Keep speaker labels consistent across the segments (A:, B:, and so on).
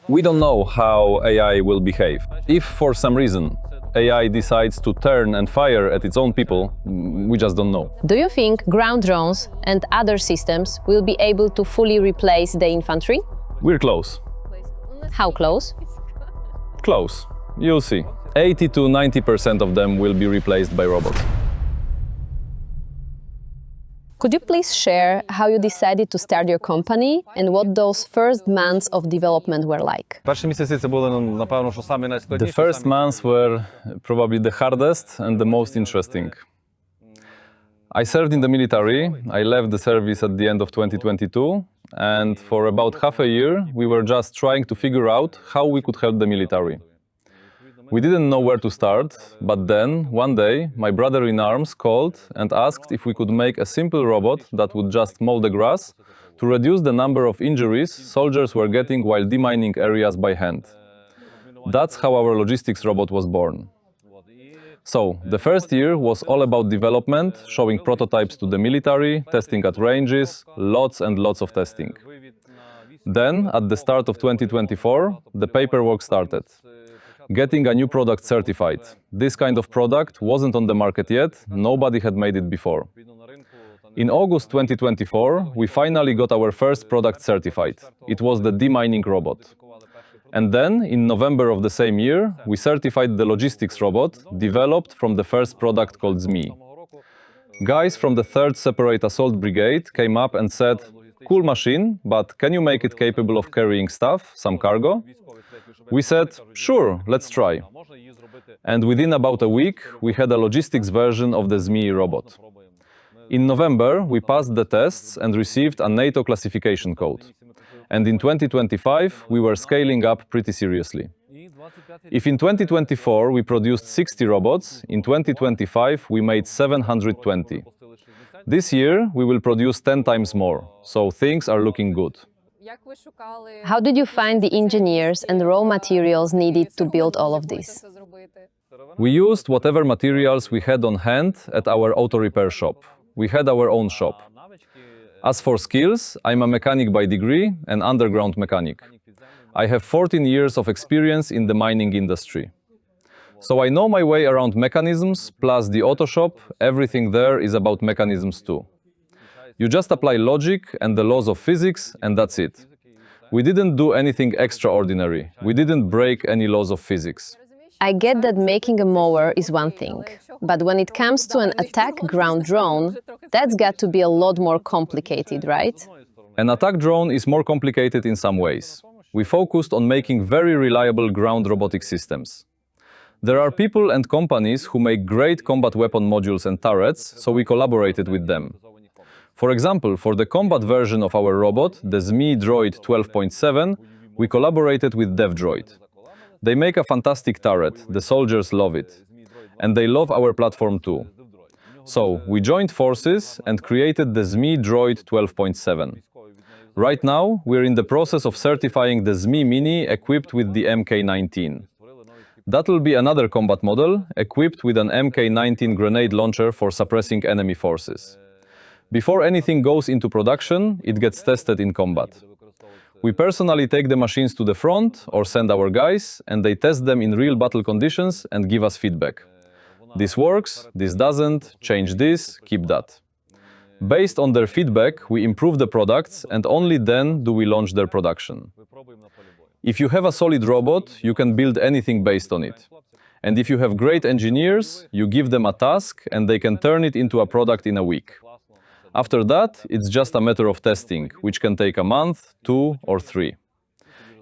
A: We don't know how AI will behave. If for some reason AI decides to turn and fire at its own people, we just don't know.
B: Do you think ground drones and other systems will be able to fully replace the infantry?
A: We're close.
B: How close?
A: Close. You'll see. 80 to 90% of them will be replaced by robots.
B: Could you please share how you decided to start your company and what those first months of development were like?
A: The first months were probably the hardest and the most interesting. I served in the military. I left the service at the end of 2022, and for about half a year we were just trying to figure out how we could help the military. We didn't know where to start, but then, one day, my brother-in-arms called and asked if we could make a simple robot that would just mow the grass to reduce the number of injuries soldiers were getting while demining areas by hand. That's how our logistics robot was born. So, the first year was all about development, showing prototypes to the military, testing at ranges, lots and lots of testing. Then, at the start of 2024, the paperwork started. Getting a new product certified. This kind of product wasn't on the market yet, nobody had made it before. In August 2024, we finally got our first product certified. It was the demining robot. And then, in November of the same year, we certified the logistics robot, developed from the first product called Zmiy. Guys from the 3rd Separate Assault Brigade came up and said, "Cool machine, but can you make it capable of carrying stuff, some cargo?" We said, "Sure, let's try." And within about a week, we had a logistics version of the Zmiy robot. In November, we passed the tests and received a NATO classification code. And in 2025, we were scaling up pretty seriously. If in 2024 we produced 60 robots, in 2025 we made 720. This year, we will produce 10 times more, so things are looking good.
B: How did you find the engineers and raw materials needed to build all of this?
A: We used whatever materials we had on hand at our auto repair shop. We had our own shop. As for skills, I'm a mechanic by degree, an underground mechanic. I have 14 years of experience in the mining industry. So I know my way around mechanisms, plus the auto shop, everything there is about mechanisms too. You just apply logic and the laws of physics, and that's it. We didn't do anything extraordinary. We didn't break any laws of physics.
B: I get that making a mower is one thing, but when it comes to an attack ground drone, that's got to be a lot more complicated, right?
A: An attack drone is more complicated in some ways. We focused on making very reliable ground robotic systems. There are people and companies who make great combat weapon modules and turrets, so we collaborated with them. For example, for the combat version of our robot, the Zmiy Droid 12.7, we collaborated with DevDroid. They make a fantastic turret, the soldiers love it. And they love our platform too. So, we joined forces and created the Zmiy Droid 12.7. Right now, we're in the process of certifying the Zmiy Mini equipped with the MK19. That'll be another combat model, equipped with an MK19 grenade launcher for suppressing enemy forces. Before anything goes into production, it gets tested in combat. We personally take the machines to the front or send our guys, and they test them in real battle conditions and give us feedback. This works, this doesn't, change this, keep that. Based on their feedback, we improve the products, and only then do we launch their production. If you have a solid robot, you can build anything based on it. And if you have great engineers, you give them a task, and they can turn it into a product in a week. After that, it's just a matter of testing, which can take a month, 2 or 3.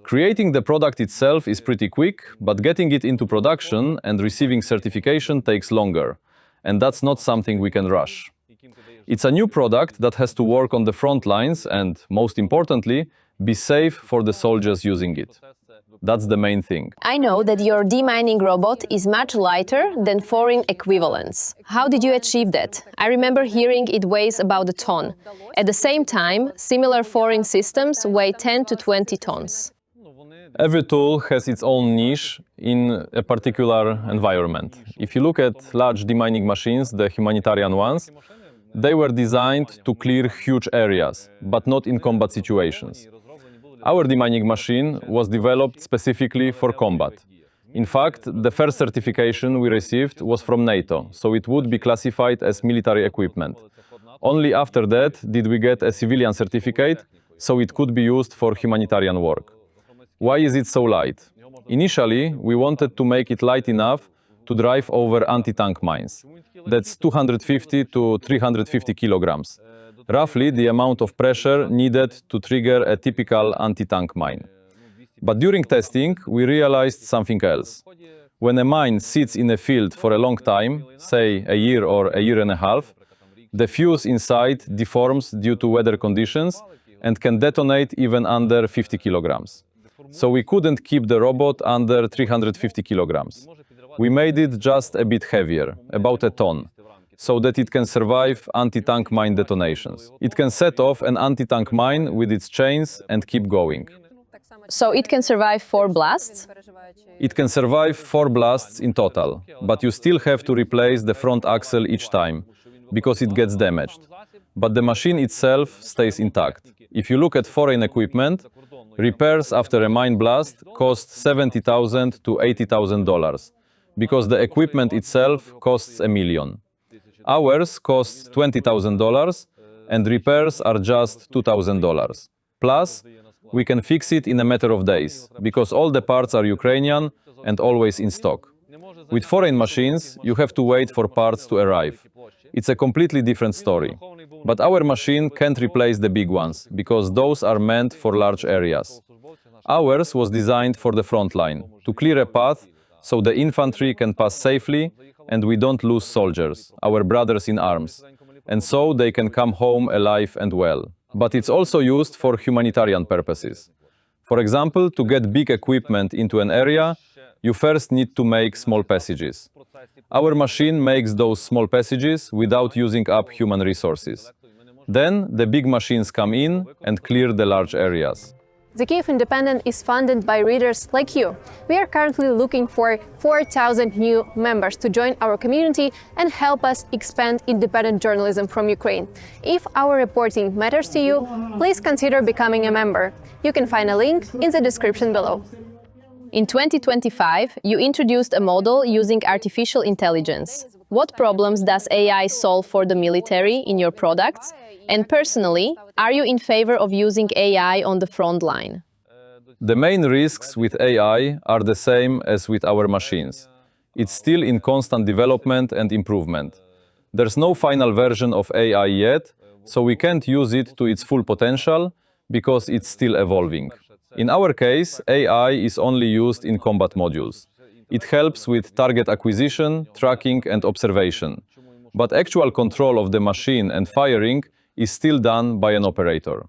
A: Creating the product itself is pretty quick, but getting it into production and receiving certification takes longer, and that's not something we can rush. It's a new product that has to work on the front lines and, most importantly, be safe for the soldiers using it. That's the main thing.
B: I know that your demining robot is much lighter than foreign equivalents. How did you achieve that? I remember hearing it weighs about a ton. At the same time, similar foreign systems weigh 10 to 20 tons.
A: Every tool has its own niche in a particular environment. If you look at large demining machines, the humanitarian ones, they were designed to clear huge areas, but not in combat situations. Our demining machine was developed specifically for combat. In fact, the first certification we received was from NATO, so it would be classified as military equipment. Only after that did we get a civilian certificate, so it could be used for humanitarian work. Why is it so light? Initially, we wanted to make it light enough to drive over anti-tank mines. That's 250 to 350 kilograms. Roughly the amount of pressure needed to trigger a typical anti-tank mine. But during testing, we realized something else. When a mine sits in a field for a long time, say a year or a year and a half, the fuse inside deforms due to weather conditions and can detonate even under 50 kilograms. So we couldn't keep the robot under 350 kilograms. We made it just a bit heavier, about a ton, so that it can survive anti-tank mine detonations. It can set off an anti-tank mine with its chains and keep going.
B: So it can survive 4 blasts?
A: It can survive 4 blasts in total, but you still have to replace the front axle each time, because it gets damaged. But the machine itself stays intact. If you look at foreign equipment, repairs after a mine blast cost $70,000 to $80,000, because the equipment itself costs $1 million. Ours costs $20,000, and repairs are just $2,000. Plus, we can fix it in a matter of days, because all the parts are Ukrainian and always in stock. With foreign machines, you have to wait for parts to arrive. It's a completely different story. But our machine can't replace the big ones, because those are meant for large areas. Ours was designed for the front line, to clear a path so the infantry can pass safely and we don't lose soldiers, our brothers in arms, and so they can come home alive and well. But it's also used for humanitarian purposes. For example, to get big equipment into an area, you first need to make small passages. Our machine makes those small passages without using up human resources. Then the big machines come in and clear the large areas.
C: The Kyiv Independent is funded by readers like you. We are currently looking for 4,000 new members to join our community and help us expand independent journalism from Ukraine. If our reporting matters to you, please consider becoming a member. You can find a link in the description below.
B: In 2025, you introduced a model using artificial intelligence. What problems does AI solve for the military in your products? And personally, are you in favor of using AI on the front line?
A: The main risks with AI are the same as with our machines. It's still in constant development and improvement. There's no final version of AI yet, so we can't use it to its full potential because it's still evolving. In our case, AI is only used in combat modules. It helps with target acquisition, tracking and observation. But actual control of the machine and firing is still done by an operator.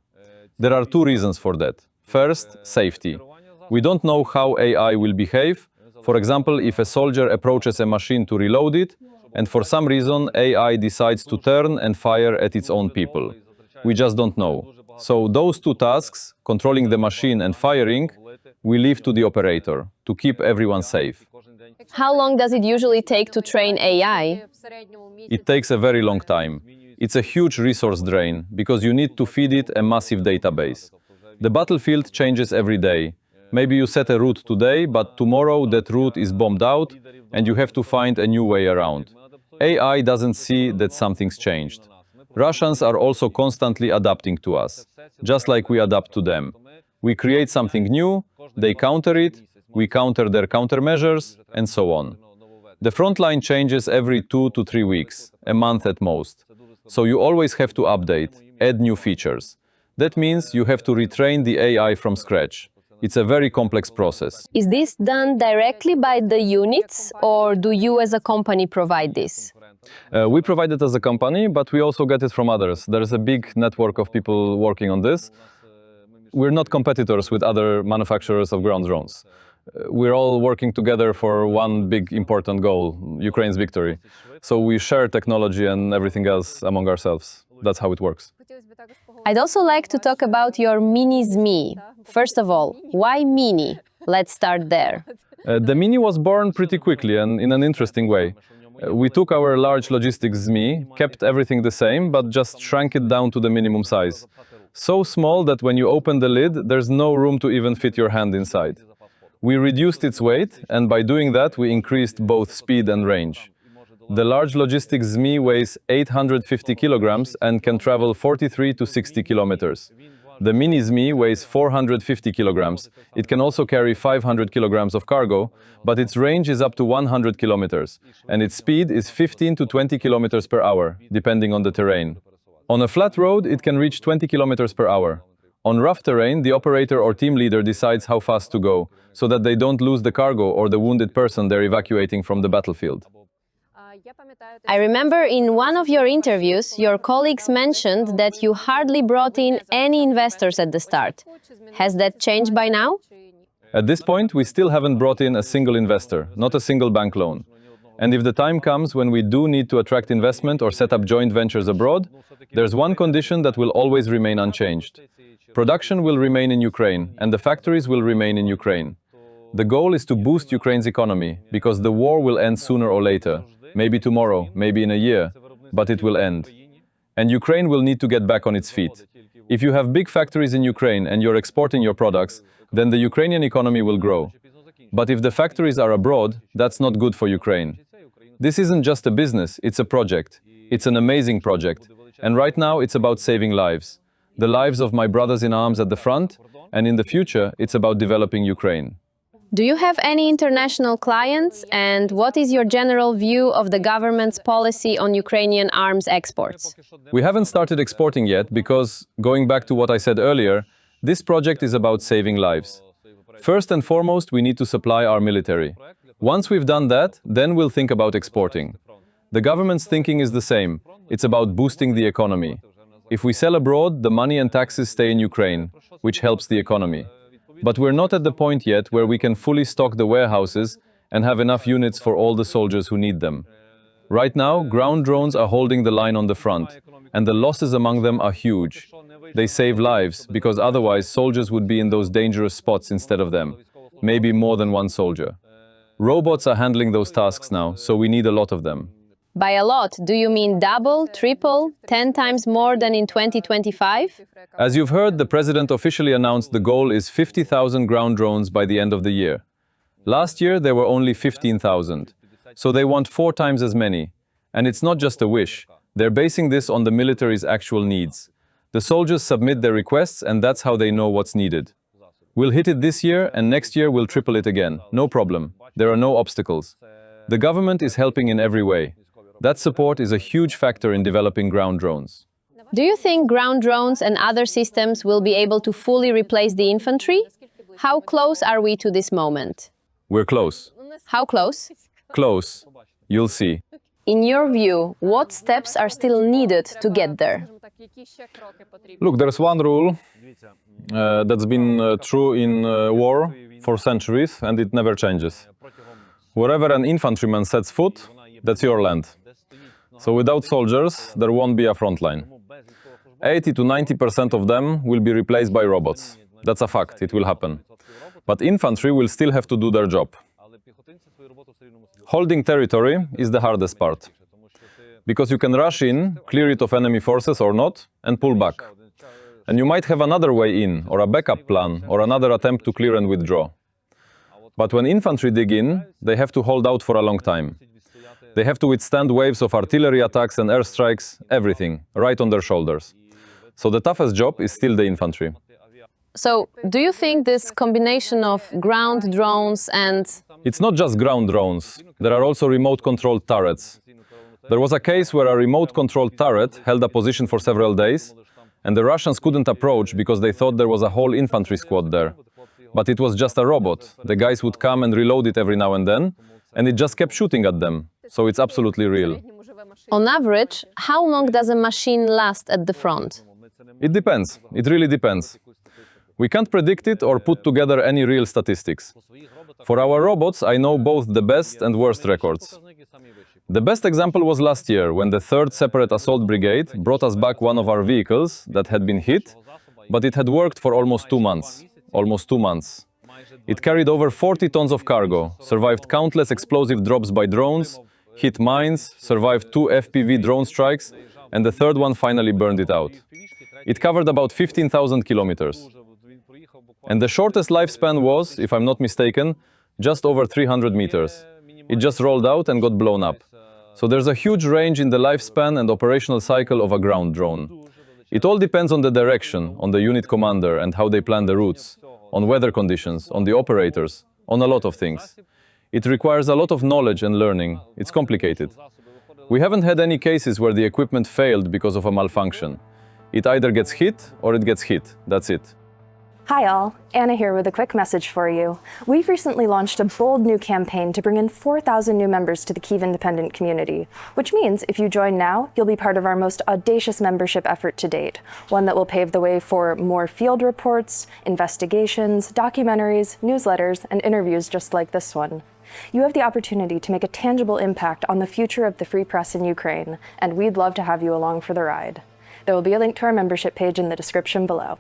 A: There are 2 reasons for that. First, safety. We don't know how AI will behave. For example, if a soldier approaches a machine to reload it, and for some reason AI decides to turn and fire at its own people. We just don't know. So those 2 tasks, controlling the machine and firing, we leave to the operator, to keep everyone safe.
B: How long does it usually take to train AI?
A: It takes a very long time. It's a huge resource drain, because you need to feed it a massive database. The battlefield changes every day. Maybe you set a route today, but tomorrow that route is bombed out, and you have to find a new way around. AI doesn't see that something's changed. Russians are also constantly adapting to us, just like we adapt to them. We create something new, they counter it, we counter their countermeasures, and so on. The front line changes every 2 to 3 weeks, a month at most. So you always have to update, add new features. That means you have to retrain the AI from scratch. It's a very complex process.
B: Is this done directly by the units, or do you as a company provide this?
A: We provide it as a company, but we also get it from others. There's a big network of people working on this. We're not competitors with other manufacturers of ground drones. We're all working together for one big important goal, Ukraine's victory. So we share technology and everything else among ourselves. That's how it works.
B: I'd also like to talk about your mini Zmiy. First of all, why mini? Let's start there.
A: The Mini was born pretty quickly and in an interesting way. We took our large logistics Zmiy, kept everything the same, but just shrank it down to the minimum size. So small that when you open the lid, there's no room to even fit your hand inside. We reduced its weight, and by doing that, we increased both speed and range. The large logistics Zmiy weighs 850 kilograms and can travel 43 to 60 kilometers. The mini Zmiy weighs 450 kilograms. It can also carry 500 kilograms of cargo, but its range is up to 100 kilometers, and its speed is 15 to 20 kilometers per hour, depending on the terrain. On a flat road, it can reach 20 kilometers per hour. On rough terrain, the operator or team leader decides how fast to go, so that they don't lose the cargo or the wounded person they're evacuating from the battlefield.
B: I remember in one of your interviews, your colleagues mentioned that you hardly brought in any investors at the start. Has that changed by now?
A: At this point, we still haven't brought in a single investor, not a single bank loan. And if the time comes when we do need to attract investment or set up joint ventures abroad, there's one condition that will always remain unchanged. Production will remain in Ukraine, and the factories will remain in Ukraine. The goal is to boost Ukraine's economy, because the war will end sooner or later. Maybe tomorrow, maybe in a year, but it will end. And Ukraine will need to get back on its feet. If you have big factories in Ukraine and you're exporting your products, then the Ukrainian economy will grow. But if the factories are abroad, that's not good for Ukraine. This isn't just a business, it's a project. It's an amazing project. And right now, it's about saving lives. The lives of my brothers in arms at the front, and in the future, it's about developing Ukraine.
B: Do you have any international clients, and what is your general view of the government's policy on Ukrainian arms exports?
A: We haven't started exporting yet because, going back to what I said earlier, this project is about saving lives. First and foremost, we need to supply our military. Once we've done that, then we'll think about exporting. The government's thinking is the same. It's about boosting the economy. If we sell abroad, the money and taxes stay in Ukraine, which helps the economy. But we're not at the point yet where we can fully stock the warehouses and have enough units for all the soldiers who need them. Right now, ground drones are holding the line on the front, and the losses among them are huge. They save lives, because otherwise soldiers would be in those dangerous spots instead of them. Maybe more than one soldier. Robots are handling those tasks now, so we need a lot of them.
B: By a lot, do you mean double, triple, 10 times more than in 2025?
A: As you've heard, the president officially announced the goal is 50,000 ground drones by the end of the year. Last year, there were only 15,000. So they want 4 times as many. And it's not just a wish. They're basing this on the military's actual needs. The soldiers submit their requests, and that's how they know what's needed. We'll hit it this year, and next year we'll triple it again. No problem. There are no obstacles. The government is helping in every way. That support is a huge factor in developing ground drones.
B: Do you think ground drones and other systems will be able to fully replace the infantry? How close are we to this moment?
A: We're close.
B: How close?
A: Close. You'll see.
B: In your view, what steps are still needed to get there?
A: Look, there's one rule that's been true in war for centuries, and it never changes. Wherever an infantryman sets foot, that's your land. So without soldiers, there won't be a front line. 80 to 90% of them will be replaced by robots. That's a fact, it will happen. But infantry will still have to do their job. Holding territory is the hardest part. Because you can rush in, clear it of enemy forces or not, and pull back. And you might have another way in, or a backup plan, or another attempt to clear and withdraw. But when infantry dig in, they have to hold out for a long time. They have to withstand waves of artillery attacks and airstrikes, everything, right on their shoulders. So the toughest job is still the infantry.
B: So, do you think this combination of ground drones and...
A: It's not just ground drones. There are also remote-controlled turrets. There was a case where a remote-controlled turret held a position for several days, and the Russians couldn't approach because they thought there was a whole infantry squad there. But it was just a robot. The guys would come and reload it every now and then, and it just kept shooting at them. So it's absolutely real.
B: On average, how long does a machine last at the front?
A: It depends. It really depends. We can't predict it or put together any real statistics. For our robots, I know both the best and worst records. The best example was last year, when the 3rd Separate Assault Brigade brought us back one of our vehicles that had been hit, but it had worked for almost 2 months. Almost 2 months. It carried over 40 tons of cargo, survived countless explosive drops by drones, hit mines, survived 2 FPV drone strikes, and the 3rd one finally burned it out. It covered about 15,000 kilometers. And the shortest lifespan was, if I'm not mistaken, just over 300 meters. It just rolled out and got blown up. So there's a huge range in the lifespan and operational cycle of a ground drone. It all depends on the direction, on the unit commander and how they plan the routes, on weather conditions, on the operators, on a lot of things. It requires a lot of knowledge and learning. It's complicated. We haven't had any cases where the equipment failed because of a malfunction. It either gets hit or it gets hit. That's it.
D: Hi all, Anna here with a quick message for you. We've recently launched a bold new campaign to bring in 4,000 new members to the Kyiv independent community, which means if you join now, you'll be part of our most audacious membership effort to date, one that will pave the way for more field reports, investigations, documentaries, newsletters, and interviews just like this one. You have the opportunity to make a tangible impact on the future of the free press in Ukraine, and we'd love to have you along for the ride. There will be a link to our membership page in the description below.